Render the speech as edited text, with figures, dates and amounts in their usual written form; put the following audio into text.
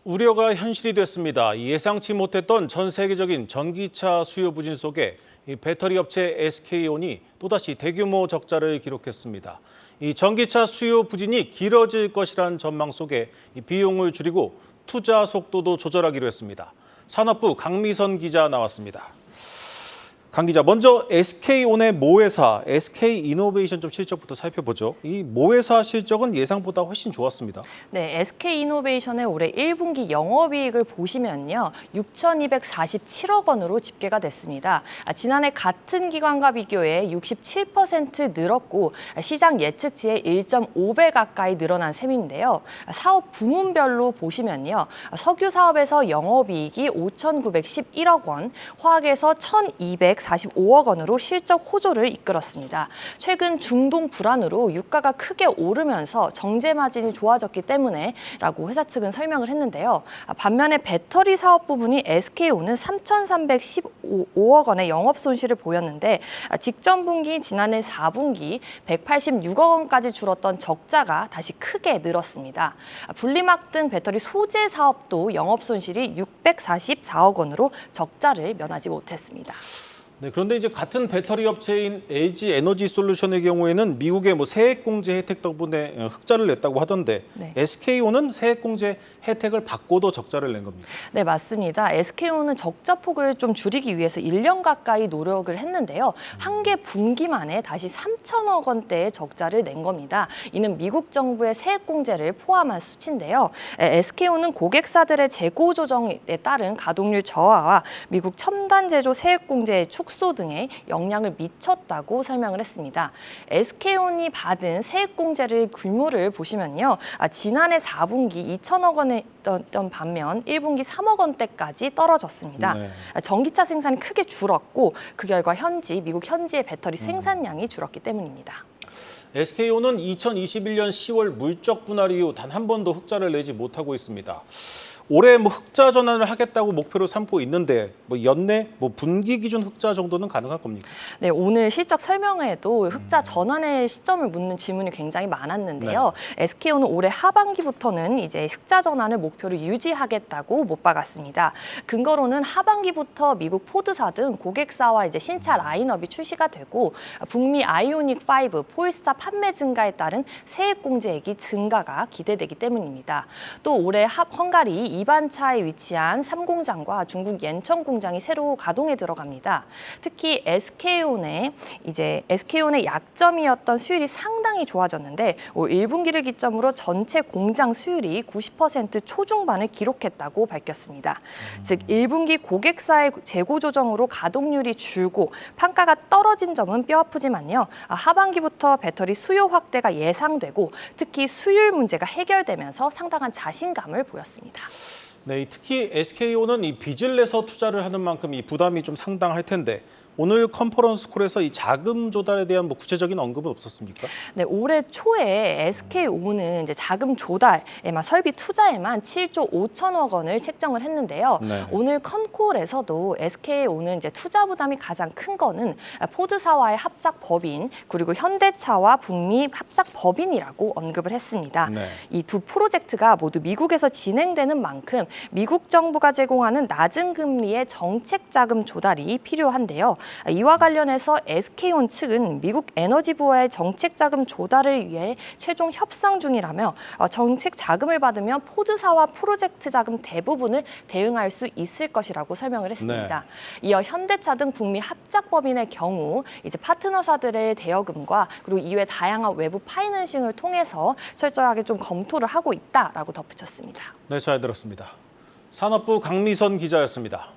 우려가 현실이 됐습니다. 예상치 못했던 전 세계적인 전기차 수요 부진 속에 배터리 업체 SK온이 또다시 대규모 적자를 기록했습니다. 이 전기차 수요 부진이 길어질 것이란 전망 속에 비용을 줄이고 투자 속도도 조절하기로 했습니다. 산업부 강미선 기자 나왔습니다. 강 기자, 먼저 SK온의 모회사 SK이노베이션 좀 실적부터 살펴보죠. 이 모회사 실적은 예상보다 훨씬 좋았습니다. 네, SK이노베이션의 올해 1분기 영업이익을 보시면요. 6,247억 원으로 집계가 됐습니다. 지난해 같은 기간과 비교해 67% 늘었고 시장 예측치의 1.5배 가까이 늘어난 셈인데요. 사업 부문별로 보시면요. 석유 사업에서 영업이익이 5,911억 원, 화학에서 1,245억 원으로 실적 호조를 이끌었습니다. 최근 중동 불안으로 유가가 크게 오르면서 정제 마진이 좋아졌기 때문에 라고 회사 측은 설명을 했는데요. 반면에 배터리 사업 부분이 SK온은 3,315억 원의 영업 손실을 보였는데 직전 분기 지난해 4분기 186억 원까지 줄었던 적자가 다시 크게 늘었습니다. 분리막 등 배터리 소재 사업도 영업 손실이 644억 원으로 적자를 면하지 못했습니다. 네, 그런데 이제 같은 배터리 업체인 LG 에너지 솔루션의 경우에는 미국의 세액공제 혜택 덕분에 흑자를 냈다고 하던데 네. SK온은 세액공제 혜택을 받고도 적자를 낸 겁니다. 네, 맞습니다. SK온은 적자 폭을 좀 줄이기 위해서 1년 가까이 노력을 했는데요. 한 개 분기 만에 다시 3천억 원대의 적자를 낸 겁니다. 이는 미국 정부의 세액공제를 포함한 수치인데요. SK온은 고객사들의 재고 조정에 따른 가동률 저하와 미국 첨단 제조 세액공제의 축소 등에 영향을 미쳤다고 설명을 했습니다. SK온이 받은 세액공제를 규모를 보시면요. 지난해 4분기 2천억 원이었던 반면 1분기 3억 원대까지 떨어졌습니다. 네. 전기차 생산이 크게 줄었고 그 결과 미국 현지의 배터리 생산량이 줄었기 때문입니다. SK온은 2021년 10월 물적 분할 이후 단 한 번도 흑자를 내지 못하고 있습니다. 올해 흑자 전환을 하겠다고 목표로 삼고 있는데 연내 분기 기준 흑자 정도는 가능할 겁니까? 네, 오늘 실적 설명회에도 흑자 전환의 시점을 묻는 질문이 굉장히 많았는데요. 네. SK온은 올해 하반기부터는 이제 흑자 전환을 목표로 유지하겠다고 못 박았습니다. 근거로는 하반기부터 미국 포드사 등 고객사와 이제 신차 라인업이 출시가 되고 북미 아이오닉 5, 폴스타 판매 증가에 따른 세액 공제액이 증가가 기대되기 때문입니다. 또 올해 헝가리 이반차에 위치한 3공장과 중국 옌청 공장이 새로 가동에 들어갑니다. 특히 SK온의 약점이었던 수율이 상당히 좋아졌는데 올 1분기를 기점으로 전체 공장 수율이 90% 초중반을 기록했다고 밝혔습니다. 즉 1분기 고객사의 재고 조정으로 가동률이 줄고 판가가 떨어진 점은 뼈아프지만요. 하반기부터 배터리 수요 확대가 예상되고 특히 수율 문제가 해결되면서 상당한 자신감을 보였습니다. 네, 특히 SK온은 이 빚을 내서 투자를 하는 만큼 이 부담이 좀 상당할 텐데 오늘 컨퍼런스 콜에서 이 자금 조달에 대한 구체적인 언급은 없었습니까? 네, 올해 초에 SK온은 이제 자금 조달에만 설비 투자에만 7조 5천억 원을 책정을 했는데요. 네. 오늘 컨콜에서도 SK온은 이제 투자 부담이 가장 큰 거는 포드사와의 합작 법인 그리고 현대차와 북미 합작 법인이라고 언급을 했습니다. 네. 이 두 프로젝트가 모두 미국에서 진행되는 만큼 미국 정부가 제공하는 낮은 금리의 정책 자금 조달이 필요한데요. 이와 관련해서 SK온 측은 미국 에너지부와의 정책 자금 조달을 위해 최종 협상 중이라며 정책 자금을 받으면 포드사와 프로젝트 자금 대부분을 대응할 수 있을 것이라고 설명을 했습니다. 네. 이어 현대차 등 북미 합작법인의 경우 이제 파트너사들의 대여금과 그리고 이외 다양한 외부 파이낸싱을 통해서 철저하게 좀 검토를 하고 있다라고 덧붙였습니다. 네, 잘 들었습니다. 산업부 강미선 기자였습니다.